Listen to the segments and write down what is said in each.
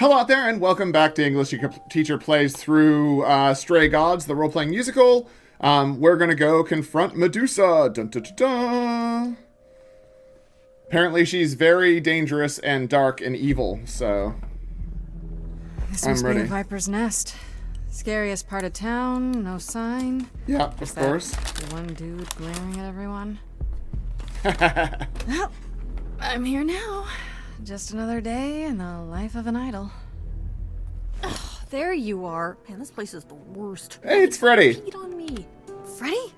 Hello out there, and welcome back to English Teacher Plays Through Stray Gods, the role-playing musical. We're going to go confront Medusa. Dun, dun, dun, dun. Apparently she's very dangerous and dark and evil, so This I'm must ready. be a viper's nest. Scariest part of town, no sign. Yeah, Just of course. that one dude glaring at everyone. Well, I'm here now. Just another day in the life of an idol. Oh, there you are. Man, this place is the worst. Hey, it's Freddie. Feed on me. Freddie?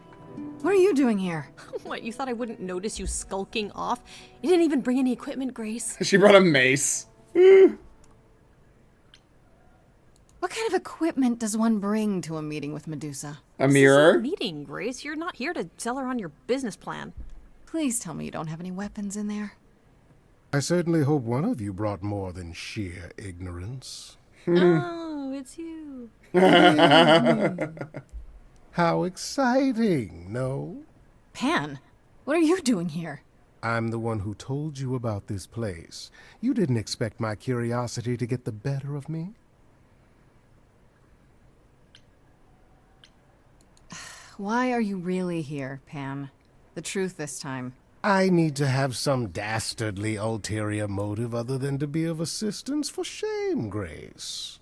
What are you doing here? What, you thought I wouldn't notice you skulking off? You didn't even bring any equipment, Grace. She brought a mace. What kind of equipment does one bring to a meeting with Medusa? A This mirror. isn't a meeting, Grace. You're not here to sell her on your business plan. Please tell me you don't have any weapons in there. I certainly hope one of you brought more than sheer ignorance. Oh, it's you. How exciting, no? Pan, what are you doing here? I'm the one who told you about this place. You didn't expect my curiosity to get the better of me? Why are you really here, Pan? The truth this time. I need to have some dastardly ulterior motive other than to be of assistance. For shame, Grace.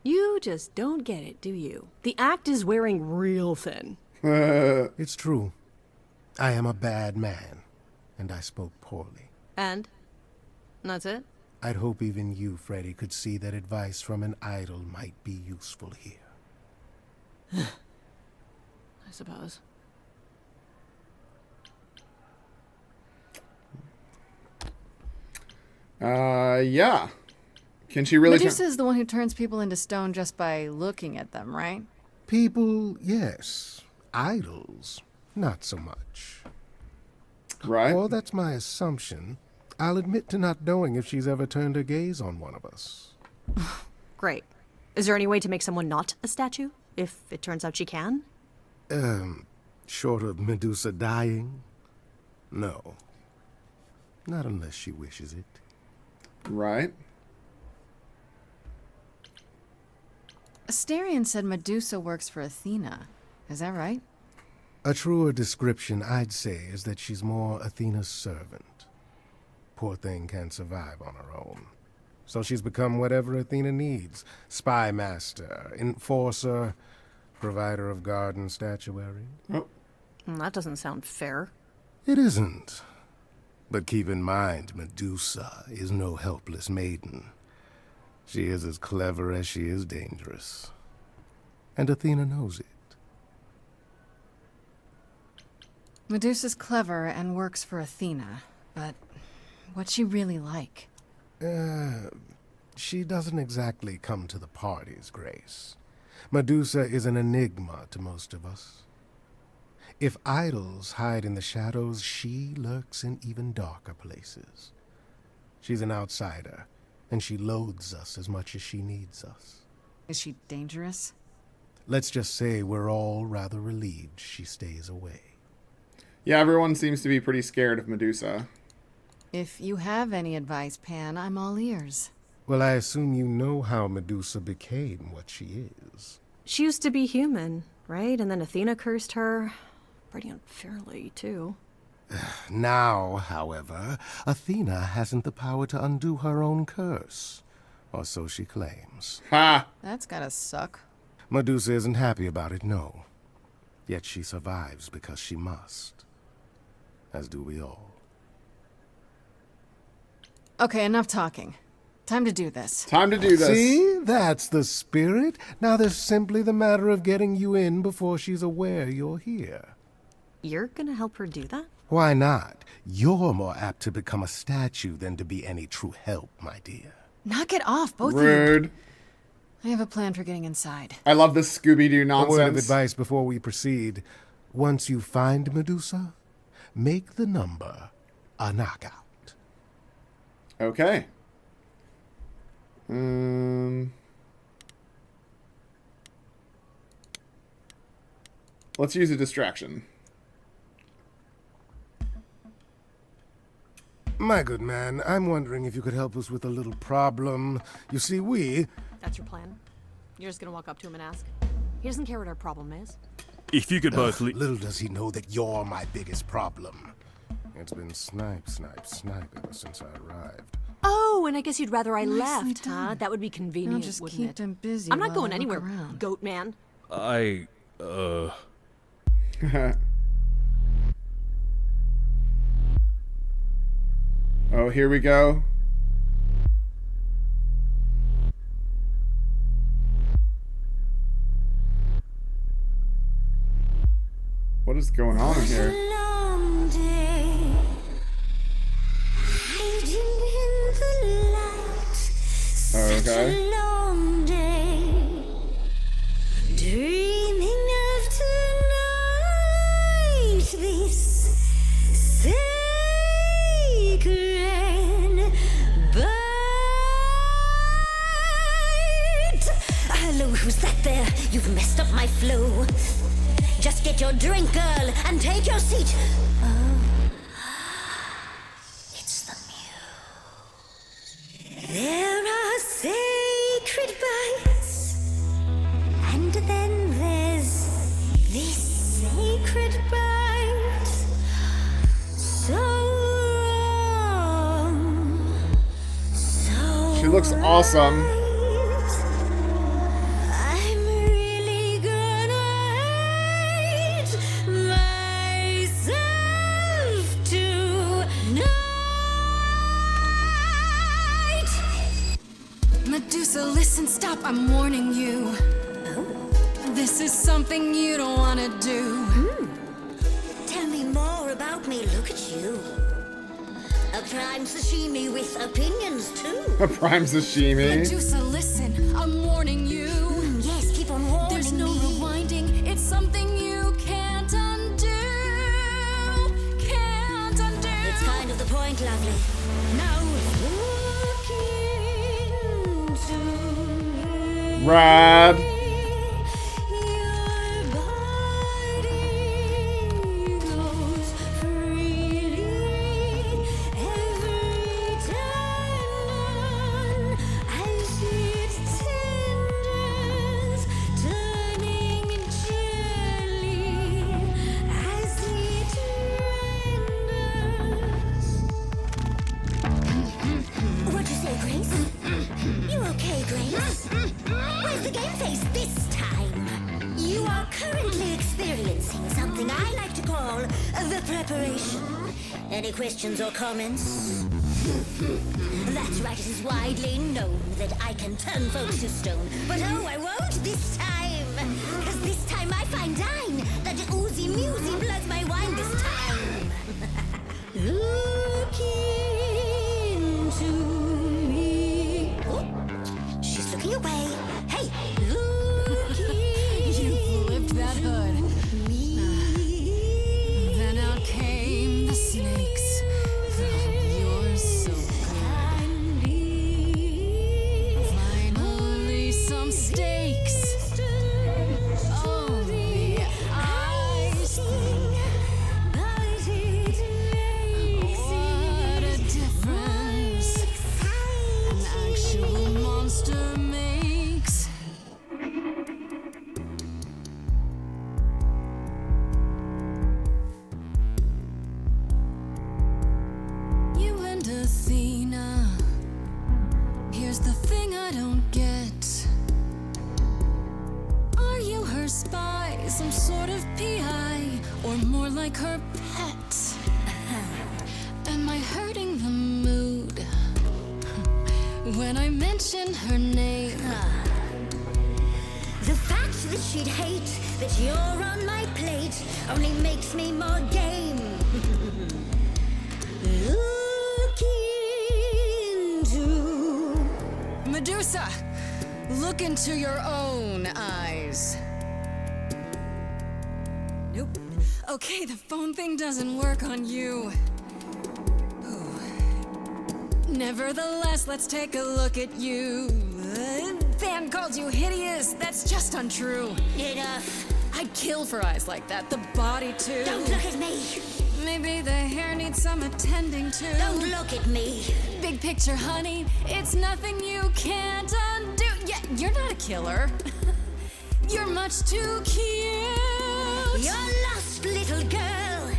You just don't get it, do you? The act is wearing real thin. It's true. I am a bad man, and I spoke poorly. And that's it? I'd hope even you, Freddie, could see that advice from an idol might be useful here. I suppose. Yeah. Can she really... Medusa is the one who turns people into stone just by looking at them, right? People, yes. Idols, not so much. Right? Or that's my assumption. I'll admit to not knowing if she's ever turned her gaze on one of us. Great. Is there any way to make someone not a statue? If it turns out she can? Short of Medusa dying? No. Not unless she wishes it. Right. Asterion said Medusa works for Athena. Is that right? A truer description, I'd say, is that she's more Athena's servant. Poor thing can't survive on her own. So she's become whatever Athena needs. Spy master, enforcer, provider of garden statuary. Oh. That doesn't sound fair. It isn't. But keep in mind, Medusa is no helpless maiden. She is as clever as she is dangerous. And Athena knows it. Medusa's clever and works for Athena, but what's she really like? She doesn't exactly come to the parties, Grace. Medusa is an enigma to most of us. If idols hide in the shadows, she lurks in even darker places. She's an outsider, and she loathes us as much as she needs us. Is she dangerous? Let's just say we're all rather relieved she stays away. Yeah, everyone seems to be pretty scared of Medusa. If you have any advice, Pan, I'm all ears. Well, I assume you know how Medusa became what she is. She used to be human, right? And then Athena cursed her. Pretty unfairly, too. Now, however, Athena hasn't the power to undo her own curse. Or so she claims. Ha! That's gotta suck. Medusa isn't happy about it, no. Yet she survives because she must. As do we all. Okay, enough talking. Time to do this. Time to do this. See? That's the spirit. Now there's simply the matter of getting you in before she's aware you're here. You're gonna help her do that? Why not? You're more apt to become a statue than to be any true help, my dear. Knock it off, both of you. Rude. I have a plan for getting inside. I love this Scooby-Doo A nonsense. word of advice before we proceed. Once you find Medusa, make the number a knockout. Okay. Let's use a distraction. My good man, I'm wondering if you could help us with a little problem. You see, That's your plan? You're just gonna walk up to him and ask? He doesn't care what our problem is. If you could both little does he know that you're my biggest problem. It's been snipe, snipe, snipe ever since I arrived. Oh, and I guess you'd rather I Nicely left, huh? done. That would be convenient, I'll just wouldn't keep it? them busy. I'm not while going I look anywhere, around. goat man. Oh, here we go. What is going on here? Long day, hiding in the light. Oh, Such okay. a long day, dreaming of tonight. This sacred bite. Hello, who's that there? You've messed up my flow. Just get your drink, girl, and take your seat. Oh, it's the muse. There are sacred bites, and then there's this sacred bite. So wrong, so She looks awesome. right. I'm really gonna hate myself tonight. Medusa, listen, stop, I'm warning you. This is something you don't want to do. Tell me more about me, look at you. A prime sashimi with opinions too. A prime sashimi. Medusa, listen, I'm warning you. Yes, keep on warning There's no me. rewinding, it's something you can't undo. Can't undo. It's kind of the point, lovely. Now look into me. Rad. Your body goes freely every time as it tenders, turning gently as it renders. What'd you say, Grace? You okay, Grace? Where's the game face this time? You are currently experiencing something I like to call the preparation. Any questions or comments? That's right, it is widely known that I can turn folks to stone. But oh, I won't this time. Cause this time I find dine that oozy musy bloods my wine this time. Look into me. Oh, she's looking away. Hey, look You flipped that hood. me. Then out came the snakes. Oh, you're so good. Finally, some steaks. Oh, the ice thing. What a difference an actual monster makes. You and Athena. Here's the thing I don't get. Are you her spy, some sort of PI, or more like her pet? Am I hurting the mood when I mention her name? The fact that she'd hate that you're on my plate only makes me more game. Look into Medusa, look into your own eyes. Nope. Okay, the phone thing doesn't work on you. Ooh. Nevertheless, let's take a look at you. Fan called you hideous. That's just untrue. enough. I'd kill for eyes like that. The body, too. Don't look at me. Maybe the hair needs some attending to. Don't look at me. Big picture, honey, it's nothing you can't undo. Yeah, you're not a killer. You're much too cute. You're lost, little girl.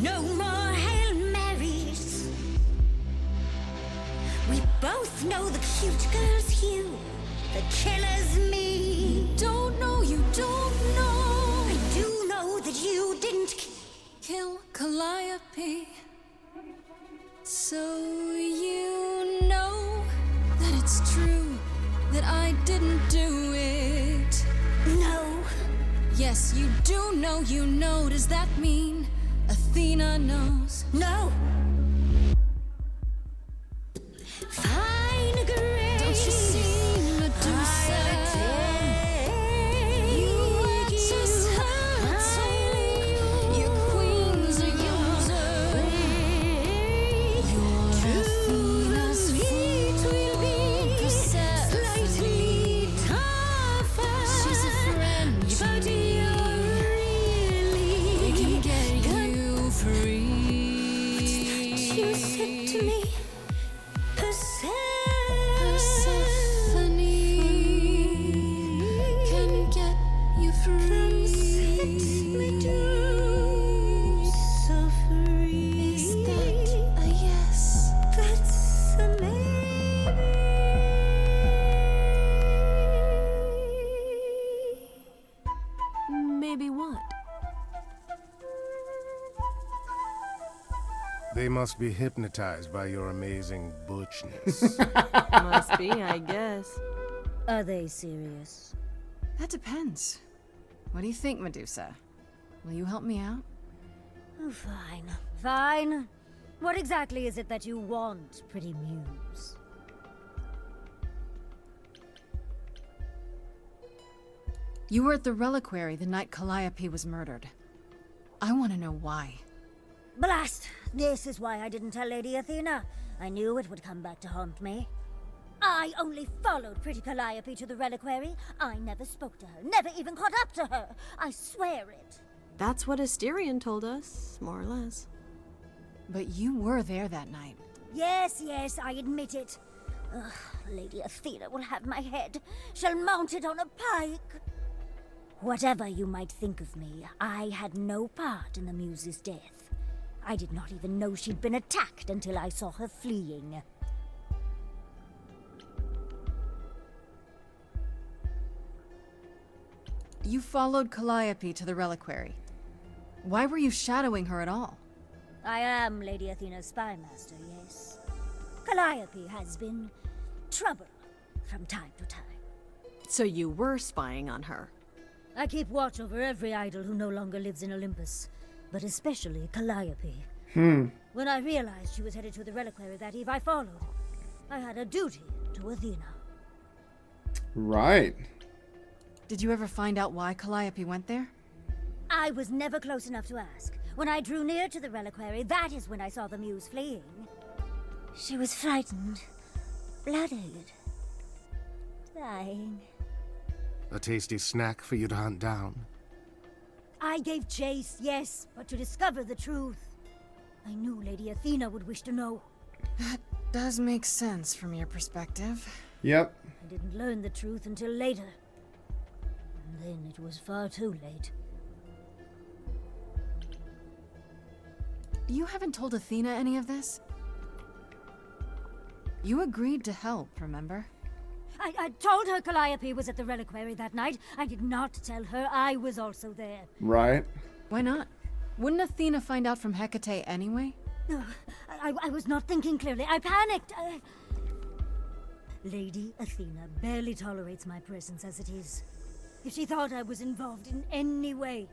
No more Hail Marys. We both know the cute girl's you. The killer's me. Don't know, you don't know. I do know that you didn't Kill Calliope. So you know that it's true that I didn't do it. No. Yes, you do know, you know. Does that mean Athena knows? No. Fine grace. Don't you see, Medusa? You are just hurting. Your queen's a user. Your Athena's full Persephone. She's a friend to me. We can get you free. You said to me, Persephone can get you free. So free. Is that a yes? That's a maybe. Maybe what? They must be hypnotized by your amazing butchness. Must be, I guess. Are they serious? That depends. What do you think, Medusa? Will you help me out? Oh, fine. Fine. What exactly is it that you want, pretty muse? You were at the reliquary the night Calliope was murdered. I want to know why. Blast! This is why I didn't tell Lady Athena. I knew it would come back to haunt me. I only followed pretty Calliope to the reliquary. I never spoke to her, never even caught up to her. I swear it. That's what Asterion told us, more or less. But you were there that night. Yes, yes, I admit it. Ugh, Lady Athena will have my head. She'll mount it on a pike. Whatever you might think of me, I had no part in the Muse's death. I did not even know she'd been attacked until I saw her fleeing. You followed Calliope to the reliquary. Why were you shadowing her at all? I am Lady Athena's spy master, yes. Calliope has been trouble from time to time. So you were spying on her. I keep watch over every idol who no longer lives in Olympus, but especially Calliope. When I realized she was headed to the reliquary that eve, I followed. I had a duty to Athena. Right. Did you ever find out why Calliope went there? I was never close enough to ask. When I drew near to the reliquary, that is when I saw the muse fleeing. She was frightened, blooded, dying. A tasty snack for you to hunt down. I gave chase, yes, but to discover the truth. I knew Lady Athena would wish to know. That does make sense from your perspective. Yep. I didn't learn the truth until later. And then it was far too late. You haven't told Athena any of this? You agreed to help, remember? I told her Calliope was at the reliquary that night. I did not tell her I was also there. Right. Why not? Wouldn't Athena find out from Hecate anyway? No, I was not thinking clearly. I panicked. Lady Athena barely tolerates my presence as it is. If she thought I was involved in any way,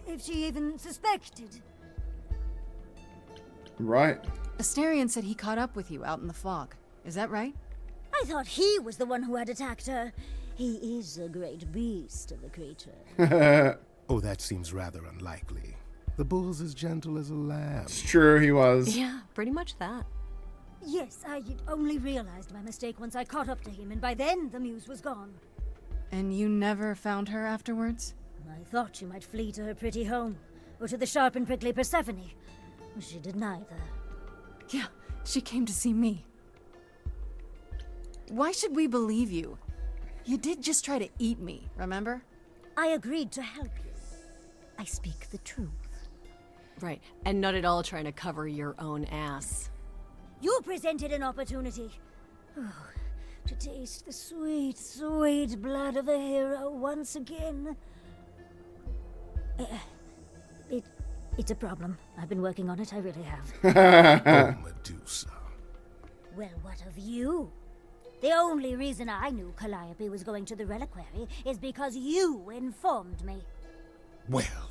if she even suspected. Right. Asterion said he caught up with you out in the fog. Is that right? I thought he was the one who had attacked her. He is a great beast of a creature. Oh, that seems rather unlikely. The bull's as gentle as a lamb. It's true, he was. Yeah, pretty much that. Yes, I had only realized my mistake once I caught up to him, and by then the muse was gone. And you never found her afterwards? I thought she might flee to her pretty home. Or to the sharp and prickly Persephone? She did neither. Yeah, she came to see me. Why should we believe you? You did just try to eat me, remember? I agreed to help you. I speak the truth. Right, and not at all trying to cover your own ass. You presented an opportunity. Oh, to taste the sweet, sweet blood of a hero once again. It's a problem. I've been working on it, I really have. Oh, Medusa. Well, what of you? The only reason I knew Calliope was going to the reliquary is because you informed me. Well,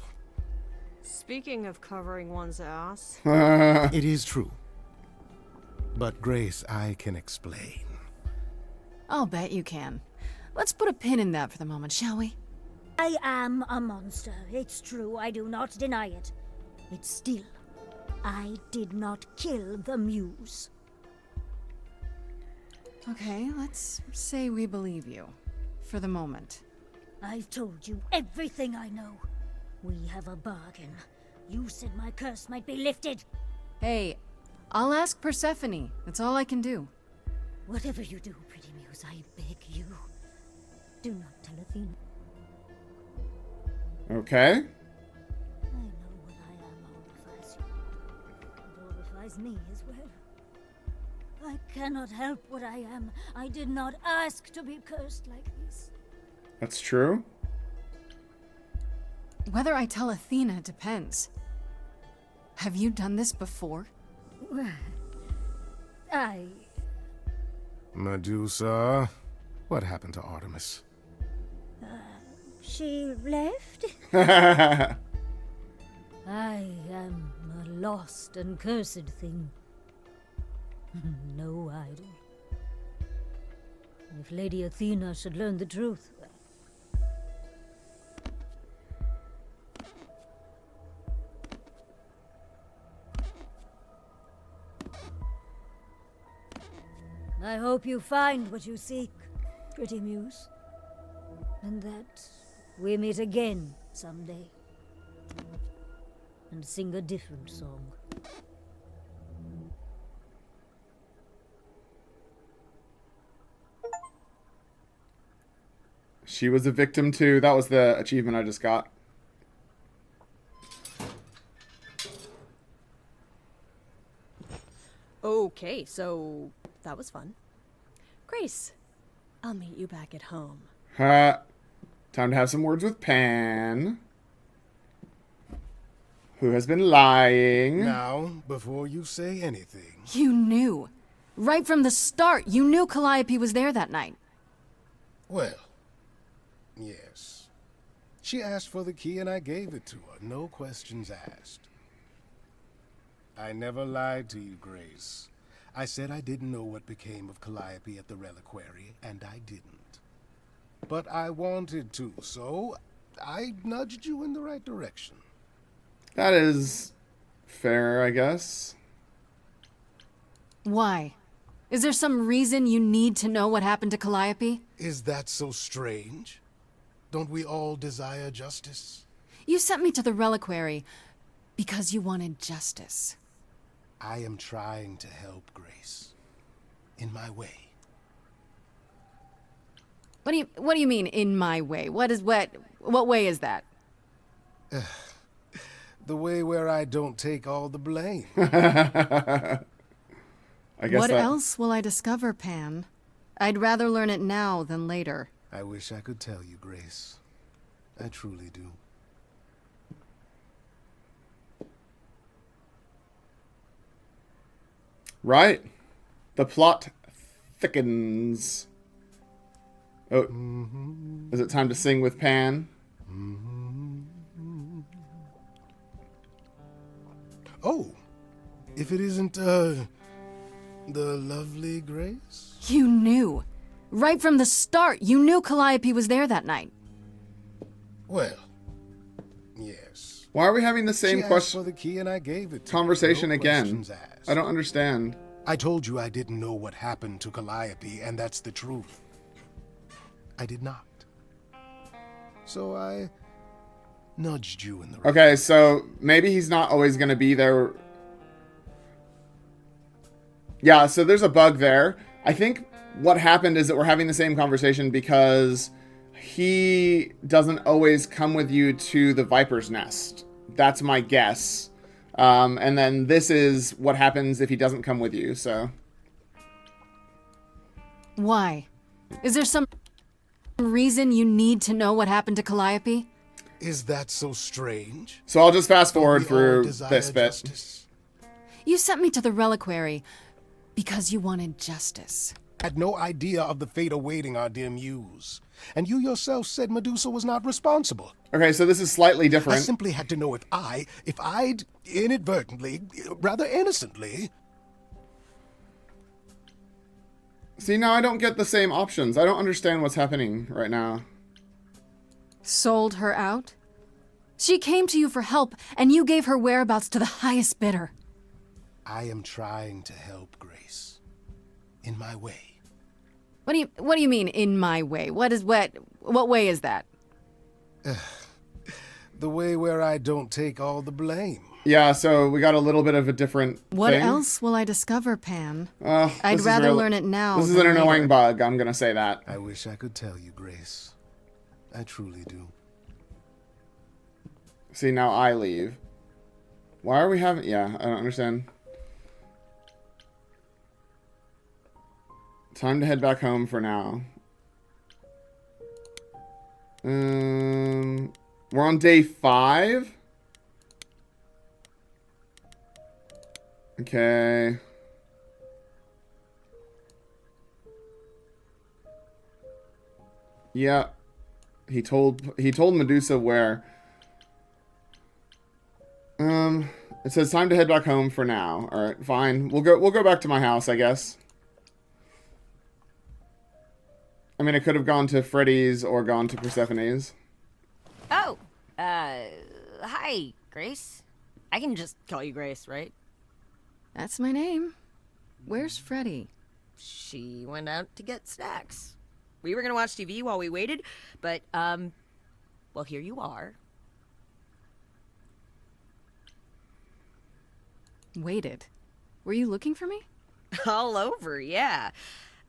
Speaking of covering one's ass, it is true. But Grace, I can explain. I'll bet you can. Let's put a pin in that for the moment, shall we? I am a monster. It's true. I do not deny it. It's still, I did not kill the muse. Okay, let's say we believe you. For the moment. I've told you everything I know. We have a bargain. You said my curse might be lifted. Hey, I'll ask Persephone. That's all I can do. Whatever you do, pretty muse, I beg you, do not tell Athena. Okay. I know what I am horrifies you. It horrifies me as well. I cannot help what I am. I did not ask to be cursed like this. That's true. Whether I tell Athena depends. Have you done this before? Medusa, what happened to Artemis? She left? I am a lost and cursed thing. No idol. If Lady Athena should learn the truth, I hope you find what you seek, pretty muse. And that we meet again someday. And sing a different song. She was a victim too. That was the achievement I just got. okay, so that was fun. Grace, I'll meet you back at home. Time to have some words with Pan, who has been lying. Now, before you say anything... You knew. Right from the start, you knew Calliope was there that night. Well, yes. She asked for the key and I gave it to her. No questions asked. I never lied to you, Grace. I said I didn't know what became of Calliope at the reliquary, and I didn't. But I wanted to, so I nudged you in the right direction. That is fair, I guess. Why? Is there some reason you need to know what happened to Calliope? Is that so strange? Don't we all desire justice? You sent me to the reliquary because you wanted justice. I am trying to help, Grace. In my way. What do you mean, in my way? What way is that? The way where I don't take all the blame. I guess What that... else will I discover, Pan? I'd rather learn it now than later. I wish I could tell you, Grace. I truly do. Right. The plot thickens. Oh, is it time to sing with Pan? Oh, if it isn't, the lovely Grace? You knew. Right from the start, you knew Calliope was there that night. Well, yes. Why are we having the same She asked question for the key and I gave it to her. conversation No again? questions asked. I don't understand. I told you I didn't know what happened to Calliope, and that's the truth. I did not. So I nudged you in the right Okay, so maybe he's not always going to be there. Yeah, so there's a bug there. I think what happened is that we're having the same conversation because he doesn't always come with you to the Viper's Nest. That's my guess. And then this is what happens if he doesn't come with you, so... Why? Is there some reason you need to know what happened to Calliope? Is that so strange? So I'll just fast forward We all through desire this bit. justice. You sent me to the reliquary because you wanted justice. Had no idea of the fate awaiting our dear muse. And you yourself said Medusa was not responsible. Okay, so this is slightly I different. simply had to know if I'd inadvertently, rather innocently... See, now I don't get the same options. I don't understand what's happening right now. Sold her out? She came to you for help, and you gave her whereabouts to the highest bidder. I am trying to help, Grace. In my way. What do you mean, in my way? What way is that? The way where I don't take all the blame. Yeah, so we got a little bit of a different What thing. else will I discover, Pan? This I'd is rather really- learn it now. This is than an annoying later. bug, I'm gonna say that. I wish I could tell you, Grace. I truly do. See, now I leave. Why are we having... Yeah, I don't understand. Time to head back home for now. We're on day 5. Okay. Yeah. He told Medusa where. It says time to head back home for now. All right, fine. We'll go back to my house, I guess. I mean, I could have gone to Freddie's or gone to Persephone's. Oh, hi, Grace. I can just call you Grace, right? That's my name. Where's Freddie? She went out to get snacks. We were gonna watch TV while we waited, but, well, here you are. Waited. Were you looking for me? All over, yeah.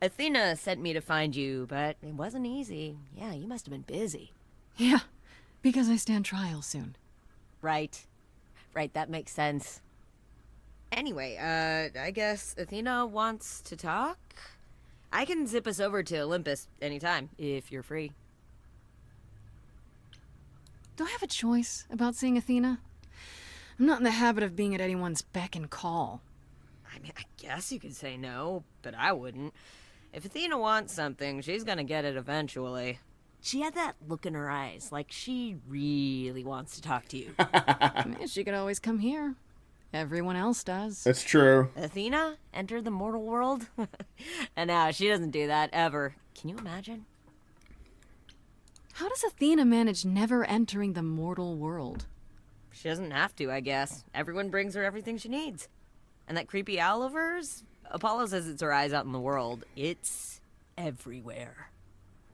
Athena sent me to find you, but it wasn't easy. Yeah, you must have been busy. Yeah, because I stand trial soon. Right. Right, that makes sense. Anyway, I guess Athena wants to talk? I can zip us over to Olympus anytime, if you're free. Do I have a choice about seeing Athena? I'm not in the habit of being at anyone's beck and call. I mean, I guess you could say no, but I wouldn't. If Athena wants something, she's gonna get it eventually. She had that look in her eyes, like she really wants to talk to you. I mean, she could always come here. Everyone else does. That's true. Athena enter the mortal world? And now she doesn't do that ever. Can you imagine? How does Athena manage never entering the mortal world? She doesn't have to, I guess. Everyone brings her everything she needs. And that creepy owl of hers? Apollo says it's her eyes out in the world. It's everywhere.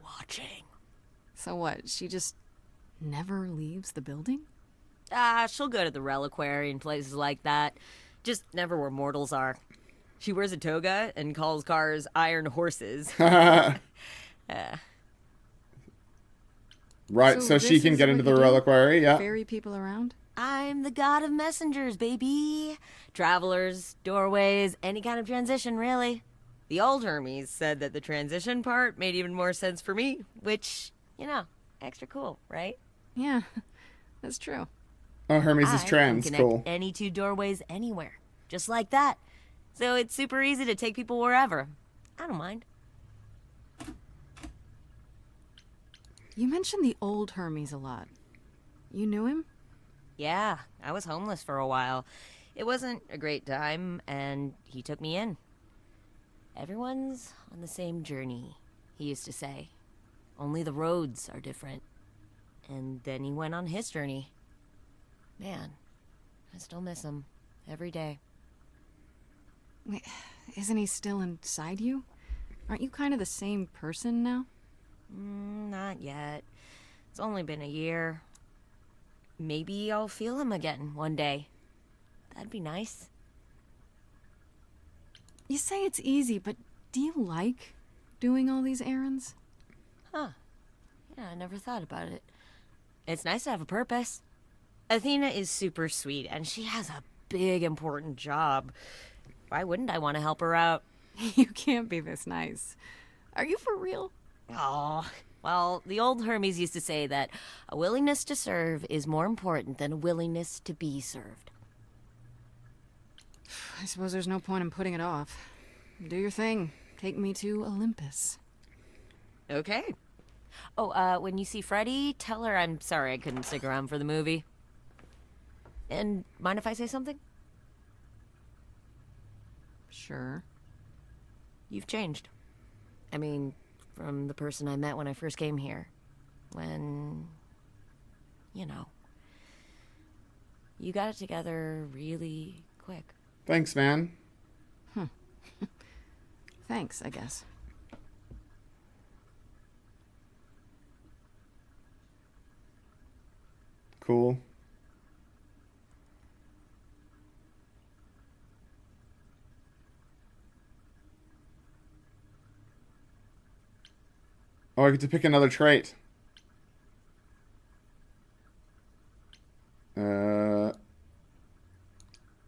Watching. So what, she just never leaves the building? She'll go to the reliquary and places like that. Just never where mortals are. She wears a toga and calls cars iron horses. Right, so she this can is get what into the you do? reliquary, yeah. Ferry people around? I'm the god of messengers, baby. Travelers, doorways, any kind of transition, really. The old Hermes said that the transition part made even more sense for me, which, you know, extra cool, right? Yeah, that's true. Oh, Hermes is I trans, can connect cool. any two doorways anywhere, just like that. So it's super easy to take people wherever. I don't mind. You mentioned the old Hermes a lot. You knew him? Yeah, I was homeless for a while. It wasn't a great time, and he took me in. Everyone's on the same journey, he used to say. Only the roads are different. And then he went on his journey. Man, I still miss him every day. Wait, isn't he still inside you? Aren't you kind of the same person now? Not yet. It's only been a year. maybe I'll feel him again one day. That'd be nice. You say it's easy, but do you like doing all these errands? Huh. Yeah, I never thought about it. It's nice to have a purpose. Athena is super sweet, and she has a big, important job. Why wouldn't I want to help her out? You can't be this nice. Are you for real? Oh, well, the old Hermes used to say that a willingness to serve is more important than a willingness to be served. I suppose there's no point in putting it off. Do your thing. Take me to Olympus. Okay. Oh, when you see Freddie, tell her I'm sorry I couldn't stick around for the movie. And mind if I say something? Sure. You've changed. I mean, from the person I met when I first came here. When, you know, you got it together really quick. Thanks, man. Thanks, I guess. Cool. Oh, I get to pick another trait.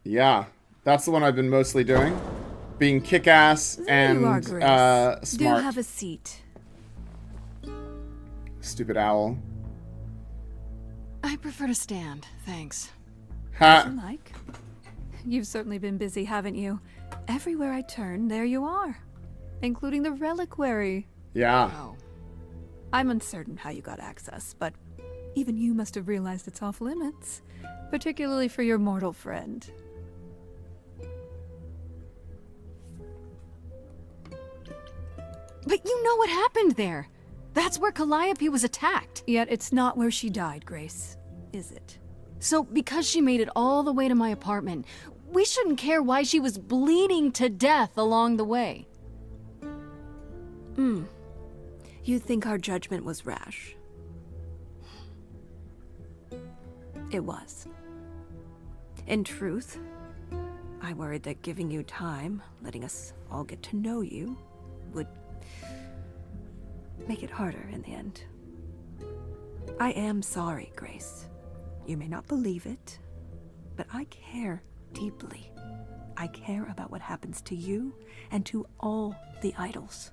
Yeah. That's the one I've been mostly doing. Being kick-ass and you are, Grace. smart. Do have a seat. Stupid owl. I prefer to stand, thanks. Ha! Like, you've certainly been busy, haven't you? Everywhere I turn, there you are. Including the reliquary. Yeah. Oh. I'm uncertain how you got access, but even you must have realized it's off limits. Particularly for your mortal friend. But you know what happened there. That's where Calliope was attacked. Yet it's not where she died, Grace, is it? So because she made it all the way to my apartment, we shouldn't care why she was bleeding to death along the way. You think our judgment was rash? It was. In truth, I worried that giving you time, letting us all get to know you, would make it harder in the end. I am sorry, Grace. You may not believe it, but I care deeply. I care about what happens to you and to all the idols.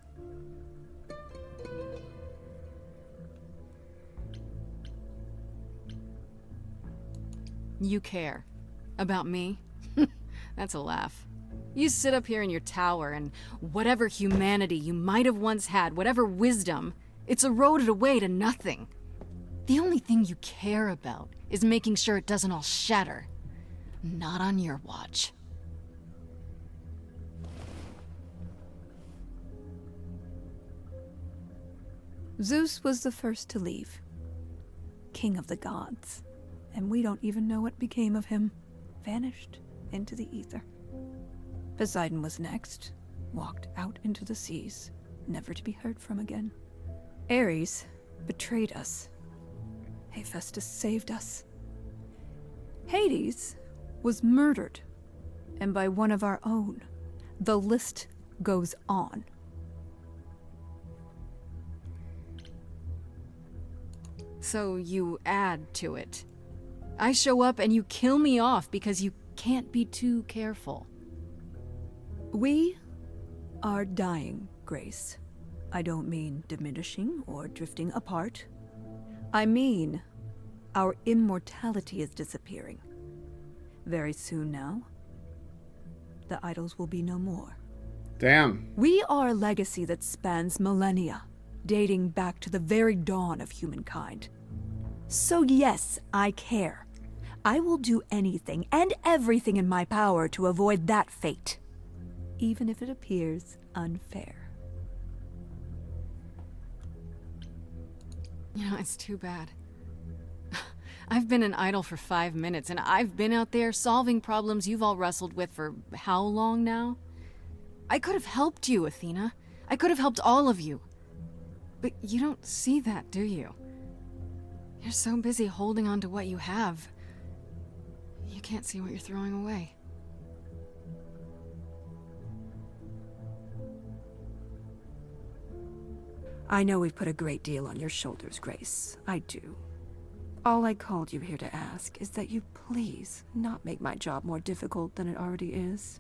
You care. About me? That's a laugh. You sit up here in your tower, and whatever humanity you might have once had, whatever wisdom, it's eroded away to nothing. The only thing you care about is making sure it doesn't all shatter. Not on your watch. Zeus was the first to leave. King of the gods. And we don't even know what became of him. Vanished into the ether. Poseidon was next. Walked out into the seas, never to be heard from again. Ares betrayed us. Hephaestus saved us. Hades was murdered. And by one of our own. The list goes on. So you add to it. I show up and you kill me off because you can't be too careful. We are dying, Grace. I don't mean diminishing or drifting apart. I mean our immortality is disappearing. Very soon now, the idols will be no more. Damn. We are a legacy that spans millennia, dating back to the very dawn of humankind. So yes, I care. I will do anything and everything in my power to avoid that fate, even if it appears unfair. You know, it's too bad. I've been an idol for 5 minutes, and I've been out there solving problems you've all wrestled with for how long now? I could have helped you, Athena. I could have helped all of you. But you don't see that, do you? You're so busy holding on to what you have. You can't see what you're throwing away. I know we've put a great deal on your shoulders, Grace. I do. All I called you here to ask is that you please not make my job more difficult than it already is.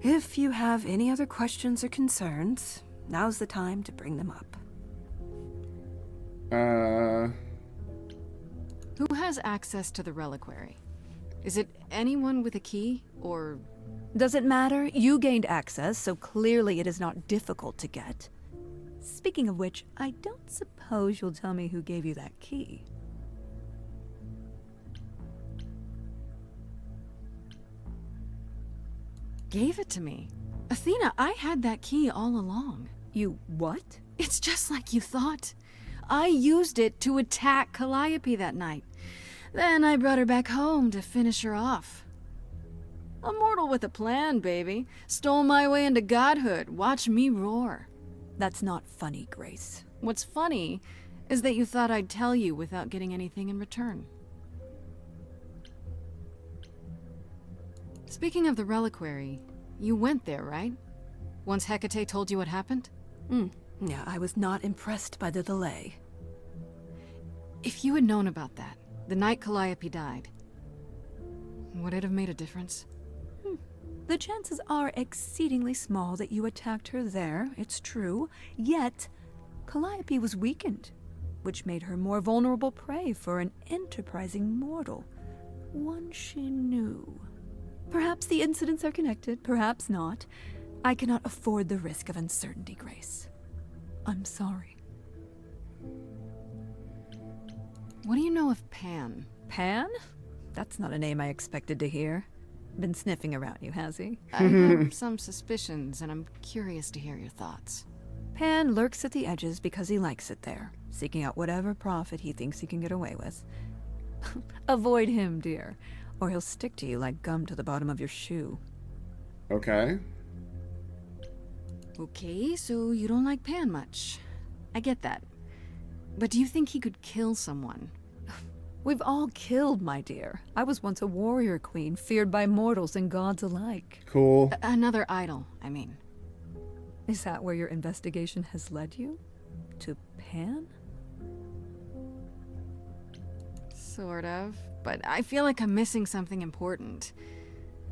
If you have any other questions or concerns, now's the time to bring them up. Who has access to the reliquary? Is it anyone with a key, or... Does it matter? You gained access, so clearly it is not difficult to get. Speaking of which, I don't suppose you'll tell me who gave you that key. Gave it to me. Athena, I had that key all along. You what? It's just like you thought. I used it to attack Calliope that night. Then I brought her back home to finish her off. A mortal with a plan, baby. Stole my way into godhood. Watch me roar. That's not funny, Grace. What's funny is that you thought I'd tell you without getting anything in return. Speaking of the reliquary, you went there, right? Once Hecate told you what happened? Yeah, I was not impressed by the delay. If you had known about that, the night Calliope died, would it have made a difference? The chances are exceedingly small that you attacked her there, it's true. Yet, Calliope was weakened, which made her more vulnerable prey for an enterprising mortal. One she knew. Perhaps the incidents are connected, perhaps not. I cannot afford the risk of uncertainty, Grace. I'm sorry. What do you know of Pan? Pan? That's not a name I expected to hear. Been sniffing around you, has he? I have some suspicions, and I'm curious to hear your thoughts. Pan lurks at the edges because he likes it there, seeking out whatever profit he thinks he can get away with. Avoid him, dear, or he'll stick to you like gum to the bottom of your shoe. Okay. Okay, so you don't like Pan much. I get that. But do you think he could kill someone? We've all killed, my dear. I was once a warrior queen, feared by mortals and gods alike. Cool. Another idol, I mean. Is that where your investigation has led you? To Pan? Sort of. But I feel like I'm missing something important.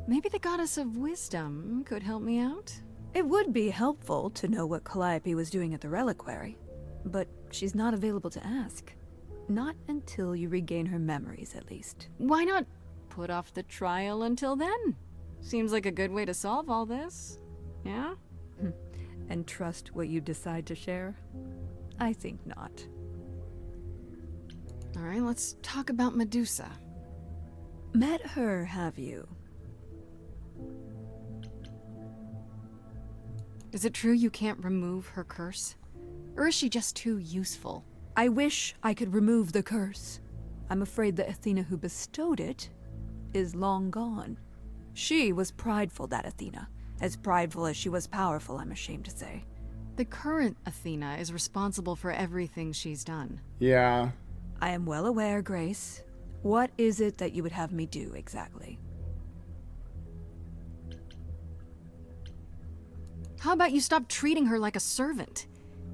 Maybe the goddess of wisdom could help me out? It would be helpful to know what Calliope was doing at the reliquary, but she's not available to ask. Not until you regain her memories, at least. Why not put off the trial until then? Seems like a good way to solve all this. Yeah? And trust what you decide to share? I think not. Alright, let's talk about Medusa. Met her, have you? Is it true you can't remove her curse? Or is she just too useful? I wish I could remove the curse. I'm afraid the Athena who bestowed it is long gone. She was prideful, that Athena. As prideful as she was powerful, I'm ashamed to say. The current Athena is responsible for everything she's done. Yeah. I am well aware, Grace. What is it that you would have me do, exactly? How about you stop treating her like a servant?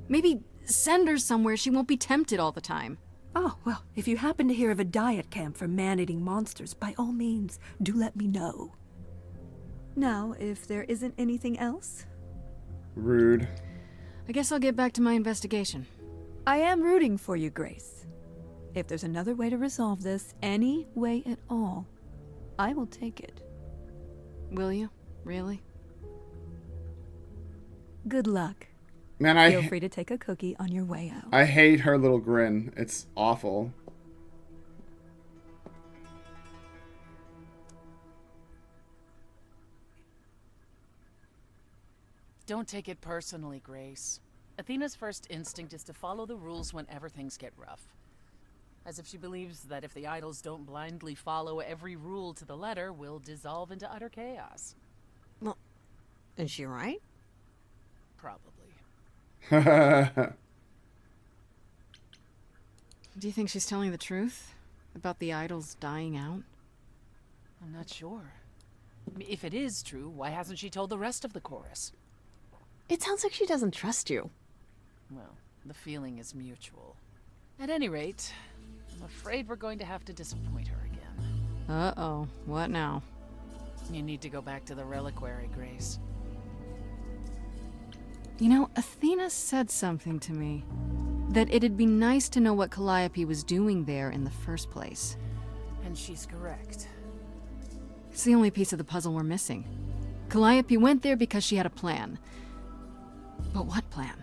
Maybe send her somewhere she won't be tempted all the time. Oh, well, if you happen to hear of a diet camp for man-eating monsters, by all means, do let me know. Now, if there isn't anything else? Rude. I guess I'll get back to my investigation. I am rooting for you, Grace. If there's another way to resolve this, any way at all, I will take it. Will you? Really? Good luck. Man, Feel free to take a cookie on your way out. I hate her little grin. It's awful. Don't take it personally, Grace. Athena's first instinct is to follow the rules whenever things get rough. As if she believes that if the idols don't blindly follow every rule to the letter, we'll dissolve into utter chaos. Well, is she right? Probably. Do you think she's telling the truth? About the idols dying out? I'm not sure. If it is true, why hasn't she told the rest of the chorus? It sounds like she doesn't trust you. Well, the feeling is mutual. At any rate, I'm afraid we're going to have to disappoint her again. Uh-oh. What now? You need to go back to the reliquary, Grace. You know, Athena said something to me. That it'd be nice to know what Calliope was doing there in the first place. And she's correct. It's the only piece of the puzzle we're missing. Calliope went there because she had a plan. But what plan?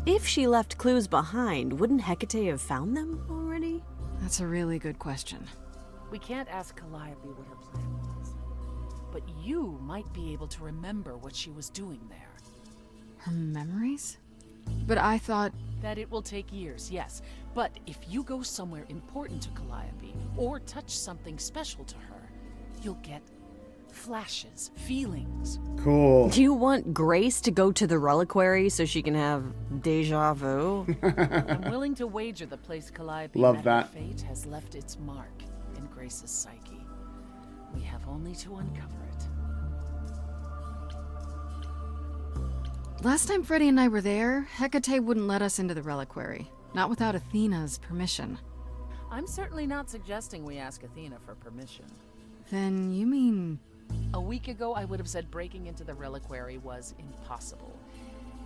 If she left clues behind, wouldn't Hecate have found them already? That's a really good question. We can't ask Calliope what her plan was. But you might be able to remember what she was doing there. Her memories? But I thought... That it will take years, yes. But if you go somewhere important to Calliope, or touch something special to her, you'll get flashes, feelings. Cool. Do you want Grace to go to the reliquary so she can have deja vu? I'm willing to wager the place Calliope Love met that. her fate has left its mark in Grace's psyche. We have only to uncover it. Last time Freddie and I were there, Hecate wouldn't let us into the reliquary. Not without Athena's permission. I'm certainly not suggesting we ask Athena for permission. Then you mean... A week ago, I would have said breaking into the reliquary was impossible.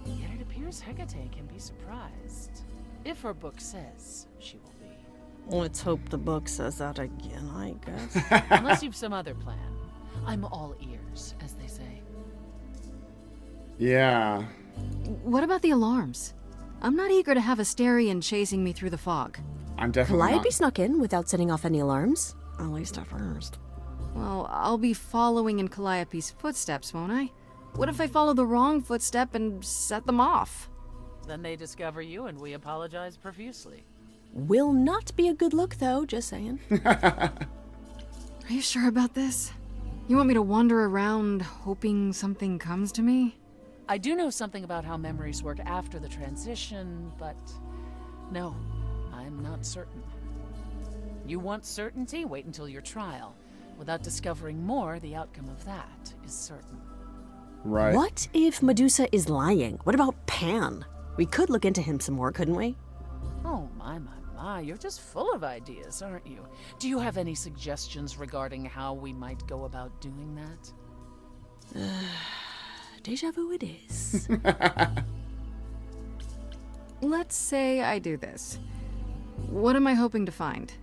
Yet it appears Hecate can be surprised. If her book says she will be. Let's hope the book says that again, I guess. Unless you've some other plan. I'm all ears, as they say. Yeah. What about the alarms? I'm not eager to have Asterion chasing me through the fog. I'm definitely Calliope not. snuck in without setting off any alarms. At least at first. Well, I'll be following in Calliope's footsteps, won't I? What if I follow the wrong footstep and set them off? Then they discover you and we apologize profusely. Will not be a good look, though, just saying. Are you sure about this? You want me to wander around hoping something comes to me? I do know something about how memories work after the transition, but no, I'm not certain. You want certainty? Wait until your trial. Without discovering more, the outcome of that is certain. Right. What if Medusa is lying? What about Pan? We could look into him some more, couldn't we? Oh, my, you're just full of ideas, aren't you? Do you have any suggestions regarding how we might go about doing that? Deja vu it is. Let's say I do this. What am I hoping to find?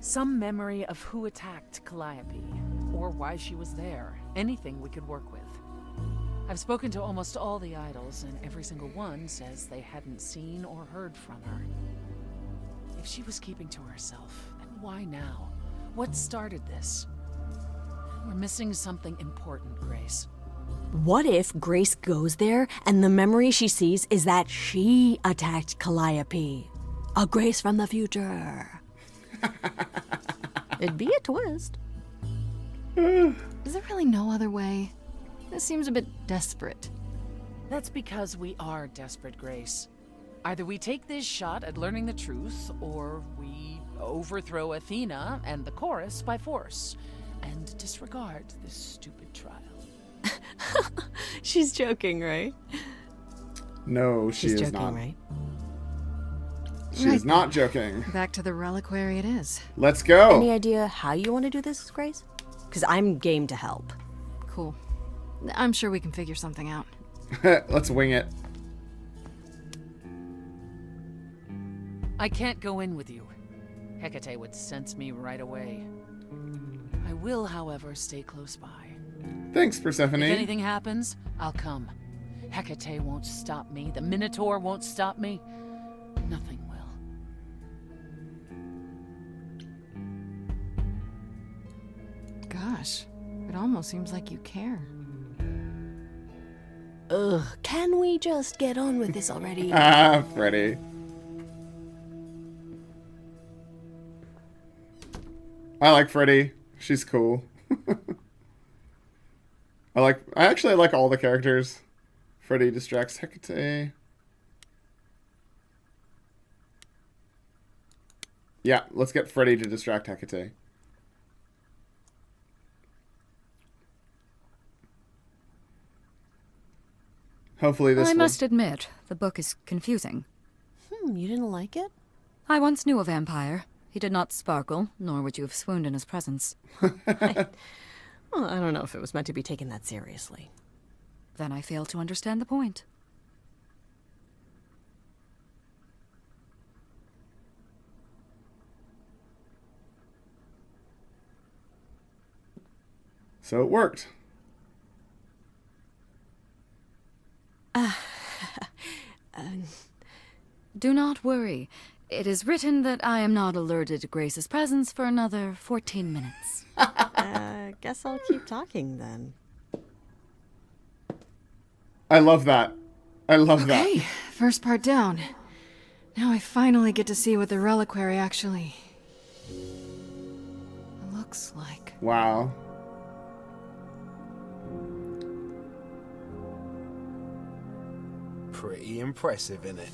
Some memory of who attacked Calliope, or why she was there. Anything we could work with. I've spoken to almost all the idols, and every single one says they hadn't seen or heard from her. If she was keeping to herself, then why now? What started this? We're missing something important, Grace. What if Grace goes there and the memory she sees is that she attacked Calliope? A Grace from the future. It'd be a twist. Is there really no other way? This seems a bit desperate. That's because we are desperate, Grace. Either we take this shot at learning the truth, or we overthrow Athena and the chorus by force, and disregard this stupid trial. She's joking, right? No, she She's is joking, not. right? She is not joking. Back to the reliquary it is. Let's go. Any idea how you want to do this, Grace? Because I'm game to help. Cool. I'm sure we can figure something out. Let's wing it. I can't go in with you. Hecate would sense me right away. I will, however, stay close by. Thanks, Persephone. If anything happens, I'll come. Hecate won't stop me. The Minotaur won't stop me. Nothing will. Gosh, it almost seems like you care. Ugh, can we just get on with this already? Ah, Freddie. I like Freddie. She's cool. I actually like all the characters. Freddie distracts Hecate. Yeah, let's get Freddie to distract Hecate. Hopefully this I will... must admit, the book is confusing. You didn't like it? I once knew a vampire. He did not sparkle, nor would you have swooned in his presence. Well, I don't know if it was meant to be taken that seriously. Then I fail to understand the point. So it worked. Do not worry. It is written that I am not alerted to Grace's presence for another 14 minutes. Guess I'll keep talking then. I love that. I love that. Okay, first part down. Now I finally get to see what the reliquary actually looks like. Wow. Pretty impressive, innit?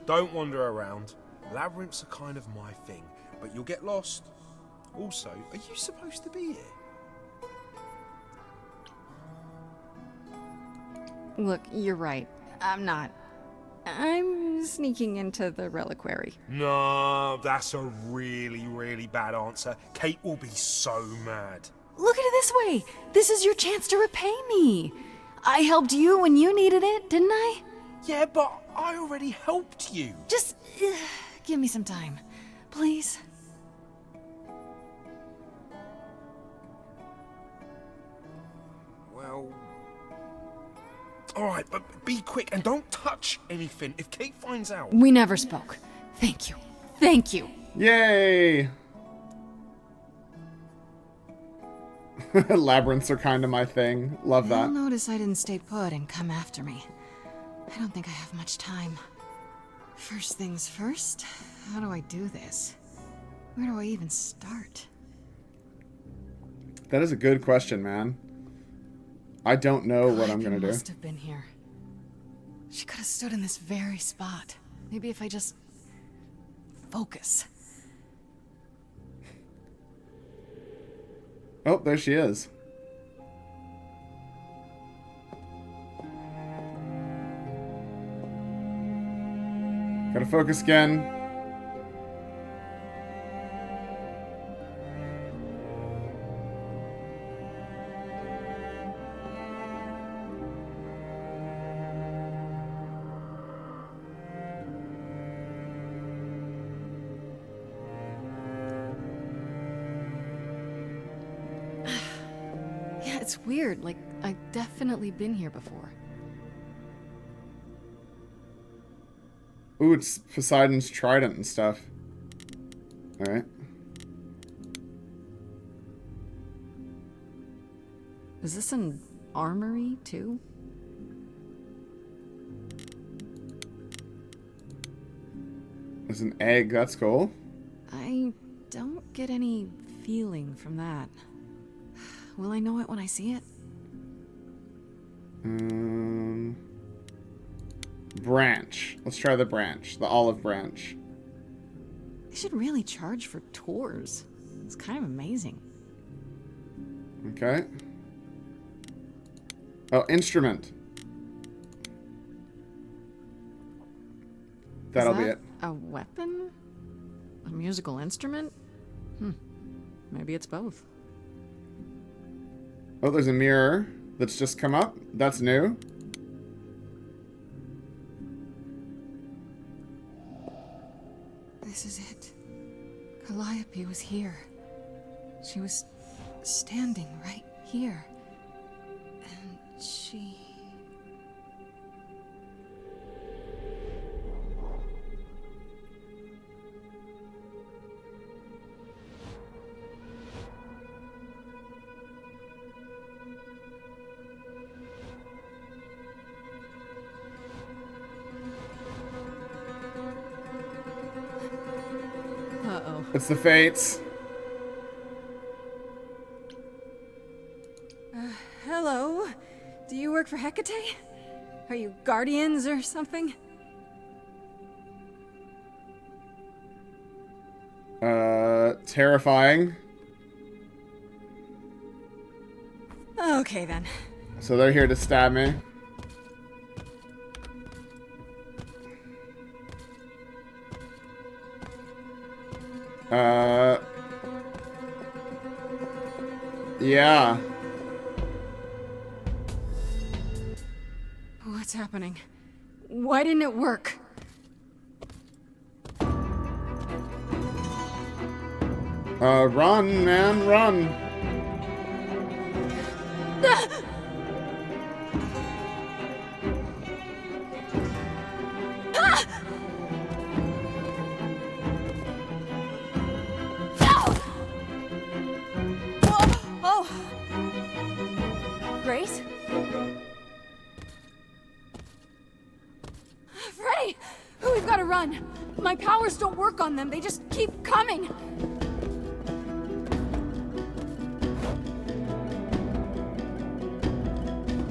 Don't wander around. Labyrinths are kind of my thing, but you'll get lost. Also, are you supposed to be here? Look, you're right. I'm not. I'm sneaking into the reliquary. No, that's a really, really bad answer. Kate will be so mad. Look at it this way. This is your chance to repay me. I helped you when you needed it, didn't I? Yeah, but I already helped you. Just give me some time, please. Well... Alright, but be quick and don't touch anything. If Kate finds out... We never spoke. Thank you. Thank you. Yay! Labyrinths are kind of my thing. Love that. You'll notice I didn't stay put and come after me. I don't think I have much time. First things first, how do I do this? Where do I even start? That is a good question, man. I don't know what I'm gonna do. Must have been here. She could have stood in this very spot. Maybe if I just focus. Oh, there she is. Gotta focus again. Yeah, it's weird. Like, I've definitely been here before. Ooh, it's Poseidon's trident and stuff. Alright. Is this an armory, too? There's an egg, that's cool. I don't get any feeling from that. Will I know it when I see it? Branch. Let's try the branch. The olive branch. They should really charge for tours. It's kind of amazing. Okay. Oh, instrument. That'll be it. A weapon? A musical instrument? Maybe it's both. Oh, there's a mirror that's just come up. That's new. This is it. Calliope was here. She was standing right here. And she... Uh-oh. It's the Fates. Hello? Do you work for Hecate? Are you guardians or something? Terrifying. Okay, then. So they're here to stab me. Yeah. What's happening? Why didn't it work? Run, man, run. Oh! Grace? Freddie! We've got to run! My powers don't work on them, they just keep coming!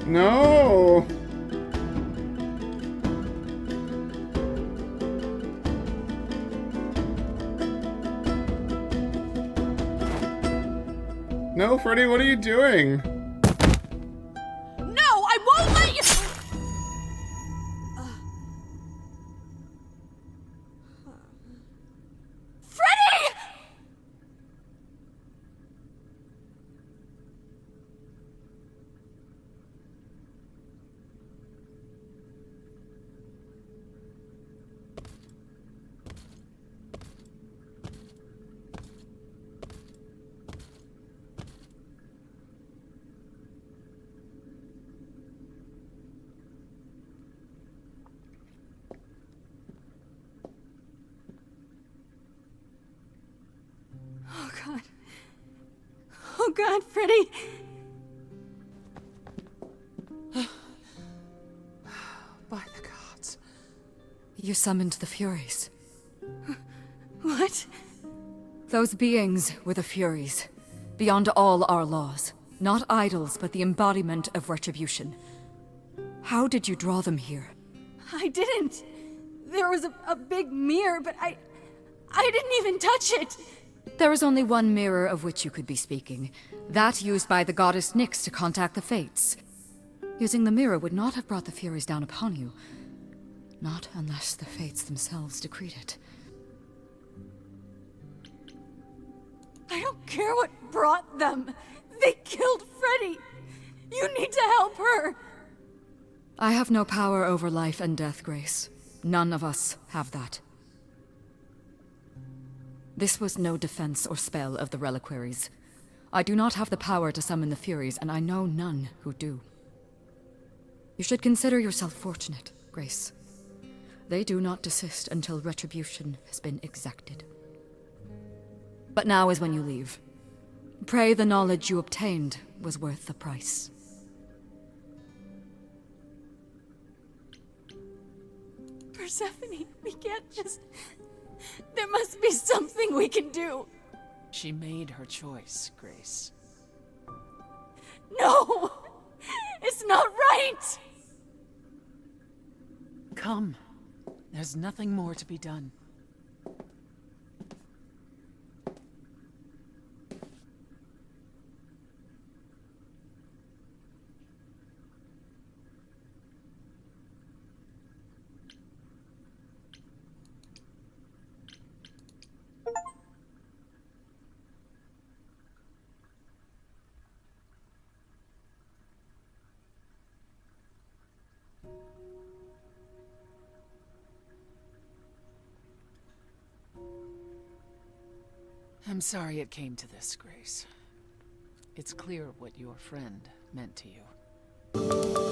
No! No, Freddie, what are you doing? No, I won't let you! Freddie! Oh God. Oh God, Freddie! By the gods. You summoned the Furies. What? Those beings were the Furies, beyond all our laws. Not idols, but the embodiment of retribution. How did you draw them here? I didn't. There was a big mirror, but I didn't even touch it. There is only one mirror of which you could be speaking. That used by the goddess Nyx to contact the Fates. Using the mirror would not have brought the Furies down upon you. Not unless the Fates themselves decreed it. I don't care what brought them. They killed Freddie. You need to help her. I have no power over life and death, Grace. None of us have that. This was no defense or spell of the reliquaries. I do not have the power to summon the Furies, and I know none who do. You should consider yourself fortunate, Grace. They do not desist until retribution has been exacted. But now is when you leave. Pray the knowledge you obtained was worth the price. Persephone, we can't just... There must be something we can do. She made her choice, Grace. No! It's not right! Come. There's nothing more to be done. I'm sorry it came to this, Grace. It's clear what your friend meant to you.